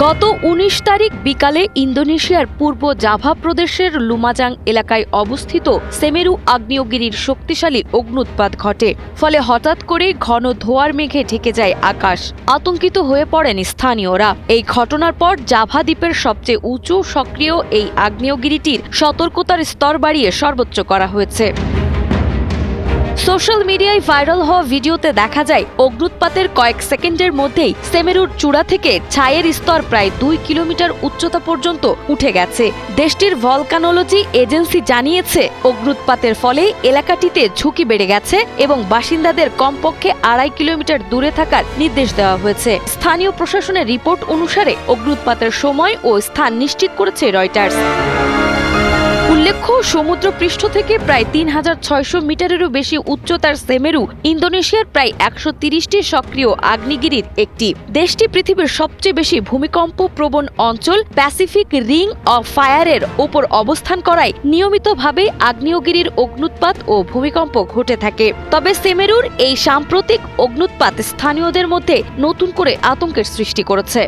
গত ১৯ তারিখ বিকালে ইন্দোনেশিয়ার পূর্ব জাভা প্রদেশের লুমাজাং এলাকায় অবস্থিত সেমেরু আগ্নেয়গিরির শক্তিশালী অগ্ন্যুৎপাত ঘটে। ফলে হঠাৎ করে ঘন ধোঁয়ার মেঘে ঢেকে যায় আকাশ। আতঙ্কিত হয়ে পড়েন স্থানীয়রা। এই ঘটনার পর জাভা দ্বীপের সবচেয়ে উঁচু সক্রিয় এই আগ্নেয়গিরিটির সতর্কতার স্তর বাড়িয়ে সর্বোচ্চ করা হয়েছে। সোশ্যাল মিডিয়ায় ভাইরাল হওয়া ভিডিওতে দেখা যায় অগ্ন্যুৎপাতের কয়েক সেকেন্ডের মধ্যেই সেমেরুর চূড়া থেকে ছাইয়ের স্তর প্রায় ২ কিলোমিটার উচ্চতা পর্যন্ত উঠে গেছে। দেশটির ভলকানোলজি এজেন্সি জানিয়েছে, অগ্ন্যুৎপাতের ফলে এলাকাটিতে ঝুঁকি বেড়ে গেছে এবং বাসিন্দাদের কমপক্ষে ২.৫ কিলোমিটার দূরে থাকার নির্দেশ দেওয়া হয়েছে। স্থানীয় প্রশাসনের রিপোর্ট অনুসারে অগ্ন্যুৎপাতের সময় ও স্থান নিশ্চিত করেছে রয়টার্স। উল্লেখ্য, সমুদ্রপৃষ্ঠ থেকে প্রায় ৩৬০০ মিটারেরও বেশি উচ্চতার সেমেরু ইন্দোনেশিয়ার প্রায় ১৩০টি সক্রিয় আগ্নেয়গিরির একটি। দেশটি পৃথিবীর সবচেয়ে বেশি ভূমিকম্প প্রবণ অঞ্চল প্যাসিফিক রিং অফ ফায়ারের ওপর অবস্থান করায় নিয়মিতভাবে আগ্নেয়গিরির অগ্ন্যুৎপাত ও ভূমিকম্প ঘটে থাকে। তবে সেমেরুর এই সাম্প্রতিক অগ্ন্যুৎপাত স্থানীয়দের মধ্যে নতুন করে আতঙ্কের সৃষ্টি করেছে।